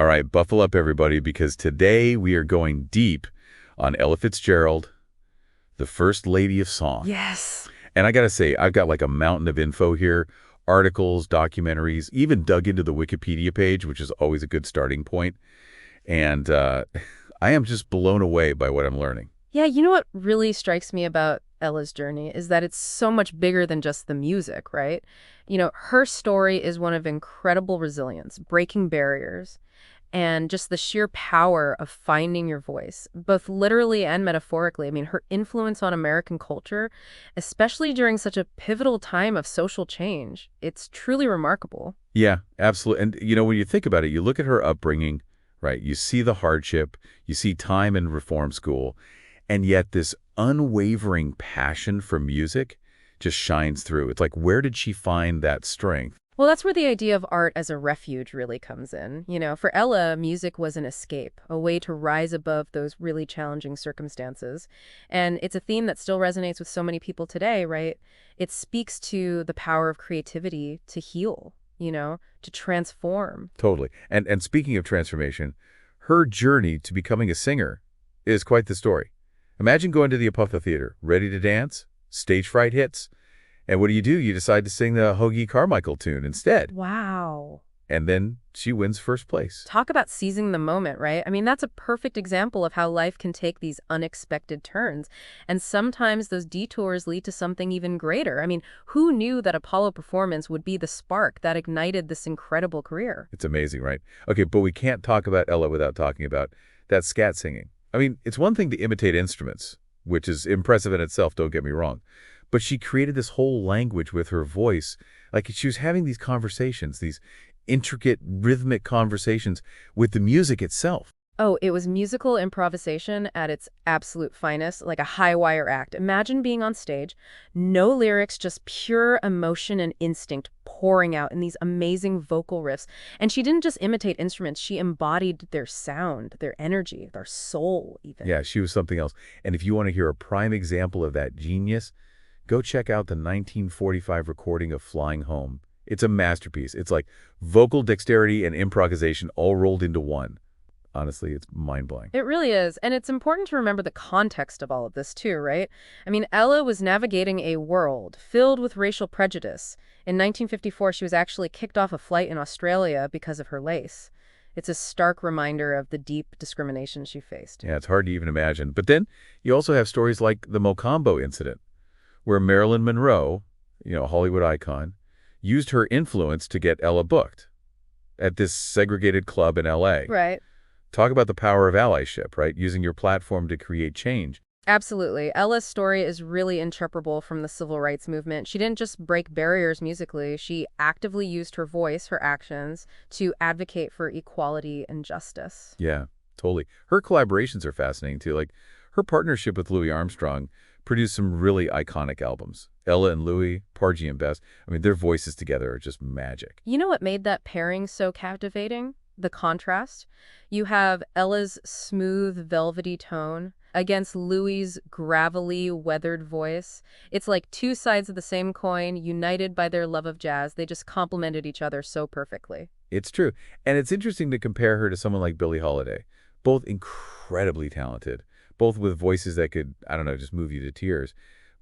All right, buckle up, everybody, because today we are going deep on Ella Fitzgerald, the First Lady of Song. Yes. And I got to say, I've got like a mountain of info here, articles, documentaries, even dug into the Wikipedia page, which is always a good starting point. And I am just blown away by what I'm learning. Yeah, you know what really strikes me about Ella's journey is that it's so much bigger than just the music, right? You know, her story is one of incredible resilience, breaking barriers, and just the sheer power of finding your voice, both literally and metaphorically. I mean, her influence on American culture, especially during such a pivotal time of social change, it's truly remarkable. Yeah, absolutely. And, you know, when you think about it, you look at her upbringing, right? You see the hardship, you see time in reform school, and yet this unwavering passion for music just shines through. It's like, where did she find that strength? Well, that's where the idea of art as a refuge really comes in. You know, for Ella, music was an escape, a way to rise above those really challenging circumstances. And it's a theme that still resonates with so many people today, right? It speaks to the power of creativity to heal, you know, to transform. Totally. And speaking of transformation, her journey to becoming a singer is quite the story. Imagine going to the Apopha Theater, ready to dance, stage fright hits, and what do? You decide to sing the Hoagie Carmichael tune instead. Wow. And then she wins first place. Talk about seizing the moment, right? I mean, that's a perfect example of how life can take these unexpected turns. And sometimes those detours lead to something even greater. I mean, who knew that Apollo performance would be the spark that ignited this incredible career? It's amazing, right? Okay, but we can't talk about Ella without talking about that scat singing. I mean, it's one thing to imitate instruments, which is impressive in itself, don't get me wrong. But she created this whole language with her voice. Like she was having these conversations, these intricate rhythmic conversations with the music itself. Oh, it was musical improvisation at its absolute finest, like a high-wire act. Imagine being on stage, no lyrics, just pure emotion and instinct pouring out in these amazing vocal riffs. And she didn't just imitate instruments, she embodied their sound, their energy, their soul even. Yeah, she was something else. And if you want to hear a prime example of that genius, go check out the 1945 recording of Flying Home. It's a masterpiece. It's like vocal dexterity and improvisation all rolled into one. Honestly, it's mind-blowing. It really is. And it's important to remember the context of all of this too, right? I mean, Ella was navigating a world filled with racial prejudice. In 1954, she was actually kicked off a flight in Australia because of her lace. It's a stark reminder of the deep discrimination she faced. Yeah, it's hard to even imagine. But then you also have stories like the Mocambo incident, where Marilyn Monroe, you know, a Hollywood icon, used her influence to get Ella booked at this segregated club in L.A. Right. Talk about the power of allyship, right? Using your platform to create change. Absolutely. Ella's story is really inseparable from the civil rights movement. She didn't just break barriers musically. She actively used her voice, her actions, to advocate for equality and justice. Yeah, totally. Her collaborations are fascinating, too. Like, her partnership with Louis Armstrong produced some really iconic albums. Ella and Louis, Porgy and Bess. I mean, their voices together are just magic. You know what made that pairing so captivating? The contrast. You have Ella's smooth, velvety tone against Louis's gravelly, weathered voice. It's like two sides of the same coin, united by their love of jazz. They just complemented each other so perfectly. It's true. And it's interesting to compare her to someone like Billie Holiday. Both incredibly talented. Both with voices that could, I don't know, just move you to tears.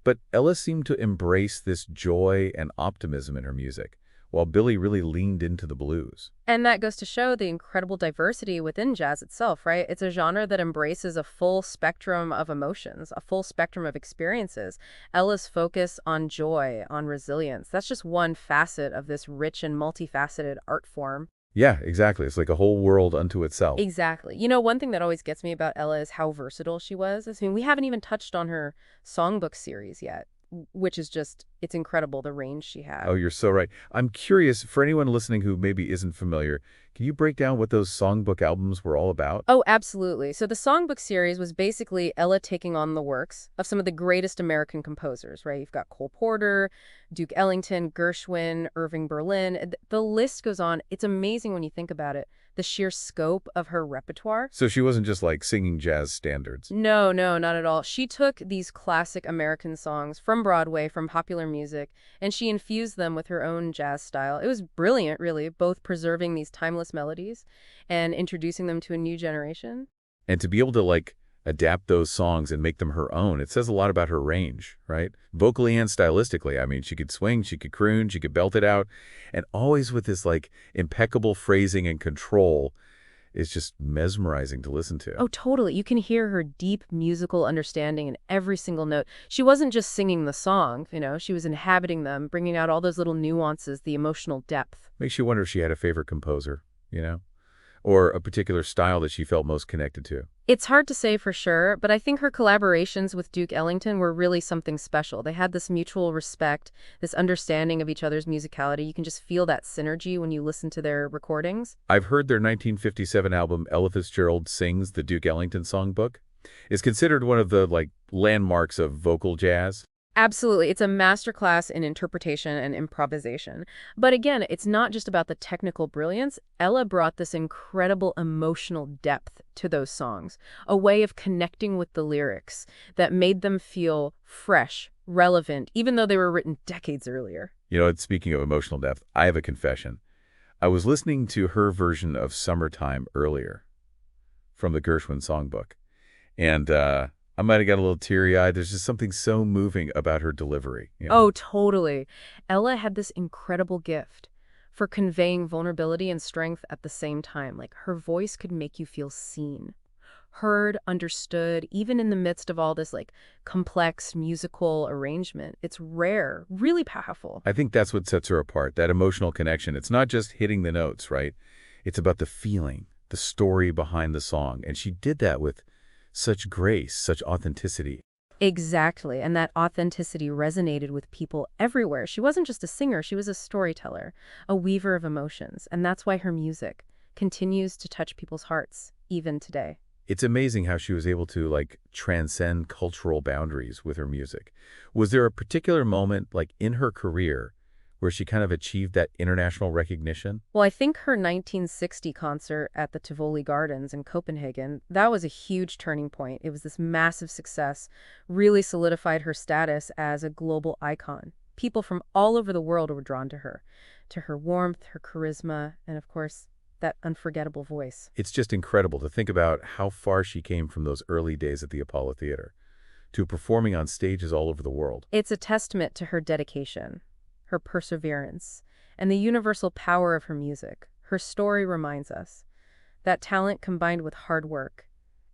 But Ella seemed to embrace this joy and optimism in her music, while Billie really leaned into the blues. And that goes to show the incredible diversity within jazz itself, right? It's a genre that embraces a full spectrum of emotions, a full spectrum of experiences. Ella's focus on joy, on resilience, that's just one facet of this rich and multifaceted art form. Yeah, exactly. It's like a whole world unto itself. Exactly. You know, one thing that always gets me about Ella is how versatile she was. I mean, we haven't even touched on her songbook series yet, which is just, it's incredible, the range she had. Oh, you're so right. I'm curious, for anyone listening who maybe isn't familiar, can you break down what those songbook albums were all about? Oh, absolutely. So the songbook series was basically Ella taking on the works of some of the greatest American composers, right? You've got Cole Porter, Duke Ellington, Gershwin, Irving Berlin. The list goes on. It's amazing when you think about it. the sheer scope of her repertoire. So she wasn't just like singing jazz standards. No, no, not at all. She took these classic American songs from Broadway, from popular music, and she infused them with her own jazz style. It was brilliant, really, both preserving these timeless melodies and introducing them to a new generation. And to be able to like adapt those songs and make them her own, it says a lot about her range, right? Vocally and stylistically. I mean, she could swing, she could croon, she could belt it out, and always with this like impeccable phrasing and control. Is just mesmerizing to listen to. Oh, totally. You can hear her deep musical understanding in every single note. She wasn't just singing the song, she was inhabiting them, bringing out all those little nuances, the emotional depth. Makes you wonder if she had a favorite composer, or a particular style that she felt most connected to. It's hard to say for sure, but I think her collaborations with Duke Ellington were really something special. They had this mutual respect, this understanding of each other's musicality. You can just feel that synergy when you listen to their recordings. I've heard their 1957 album, Ella Fitzgerald Sings, the Duke Ellington Songbook, is considered one of the, landmarks of vocal jazz. Absolutely. It's a masterclass in interpretation and improvisation. But again, it's not just about the technical brilliance. Ella brought this incredible emotional depth to those songs, a way of connecting with the lyrics that made them feel fresh, relevant, even though they were written decades earlier. Speaking of emotional depth, I have a confession. I was listening to her version of Summertime earlier from the Gershwin Songbook, and I might have got a little teary-eyed. There's just something so moving about her delivery. Oh, totally. Ella had this incredible gift for conveying vulnerability and strength at the same time. Like, her voice could make you feel seen, heard, understood, even in the midst of all this, complex musical arrangement. It's rare, really powerful. I think that's what sets her apart, that emotional connection. It's not just hitting the notes, right? It's about the feeling, the story behind the song. And she did that with such grace, such authenticity. Exactly, and that authenticity resonated with people everywhere. She wasn't just a singer, she was a storyteller, a weaver of emotions, and that's why her music continues to touch people's hearts, even today. It's amazing how she was able to, transcend cultural boundaries with her music. Was there a particular moment, in her career, where she kind of achieved that international recognition? Well, I think her 1960 concert at the Tivoli Gardens in Copenhagen, that was a huge turning point. It was this massive success, really solidified her status as a global icon. People from all over the world were drawn to her warmth, her charisma, and of course, that unforgettable voice. It's just incredible to think about how far she came from those early days at the Apollo Theater to performing on stages all over the world. It's a testament to her dedication, her perseverance, and the universal power of her music. Her story reminds us that talent combined with hard work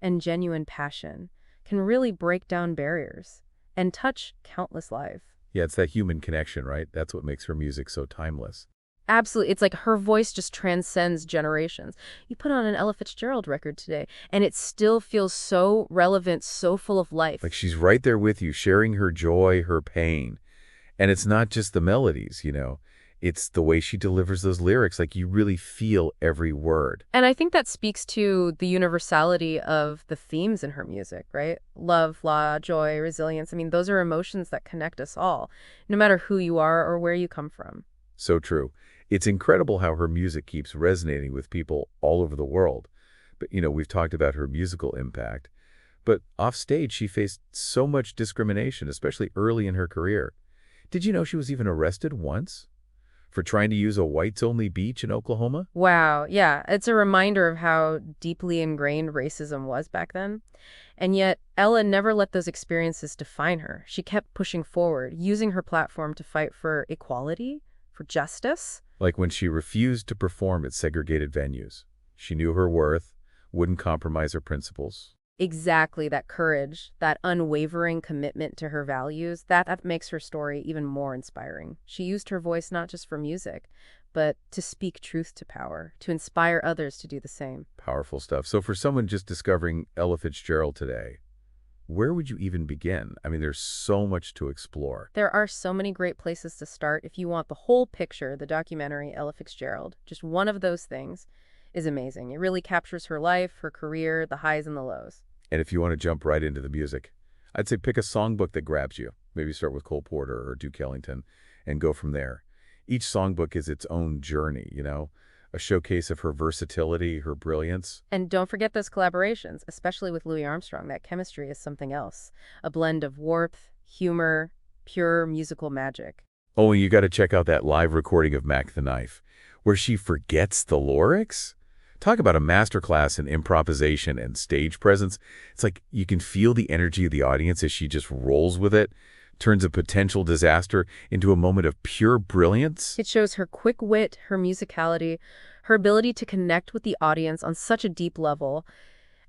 and genuine passion can really break down barriers and touch countless lives. Yeah, it's that human connection, right? That's what makes her music so timeless. Absolutely. It's like her voice just transcends generations. You put on an Ella Fitzgerald record today, and it still feels so relevant, so full of life. Like she's right there with you, sharing her joy, her pain. And it's not just the melodies, it's the way she delivers those lyrics. Like you really feel every word. And I think that speaks to the universality of the themes in her music, right? Love, law, joy, resilience. I mean, those are emotions that connect us all, no matter who you are or where you come from. So true. It's incredible how her music keeps resonating with people all over the world. But, we've talked about her musical impact. But off stage, she faced so much discrimination, especially early in her career. Did you know she was even arrested once for trying to use a whites-only beach in Oklahoma? Wow, yeah. It's a reminder of how deeply ingrained racism was back then. And yet, Ella never let those experiences define her. She kept pushing forward, using her platform to fight for equality, for justice. Like when she refused to perform at segregated venues. She knew her worth, wouldn't compromise her principles. Exactly, that courage, that unwavering commitment to her values, that makes her story even more inspiring. She used her voice not just for music, but to speak truth to power, to inspire others to do the same. Powerful stuff. So for someone just discovering Ella Fitzgerald today, where would you even begin? I mean, there's so much to explore. There are so many great places to start. If you want the whole picture, the documentary Ella Fitzgerald, just one of those things, is amazing. It really captures her life, her career, the highs and the lows. And if you want to jump right into the music, I'd say pick a songbook that grabs you. Maybe start with Cole Porter or Duke Ellington and go from there. Each songbook is its own journey, a showcase of her versatility, her brilliance. And don't forget those collaborations, especially with Louis Armstrong. That chemistry is something else. A blend of warmth, humor, pure musical magic. Oh, and you got to check out that live recording of Mack the Knife, where she forgets the lyrics. Talk about a masterclass in improvisation and stage presence. It's like you can feel the energy of the audience as she just rolls with it, turns a potential disaster into a moment of pure brilliance. It shows her quick wit, her musicality, her ability to connect with the audience on such a deep level.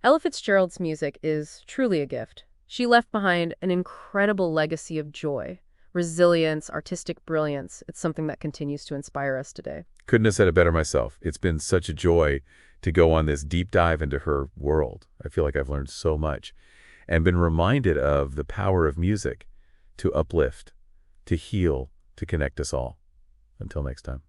Ella Fitzgerald's music is truly a gift. She left behind an incredible legacy of joy, resilience, artistic brilliance. It's something that continues to inspire us today. Couldn't have said it better myself. It's been such a joy to go on this deep dive into her world. I feel like I've learned so much and been reminded of the power of music to uplift, to heal, to connect us all. Until next time.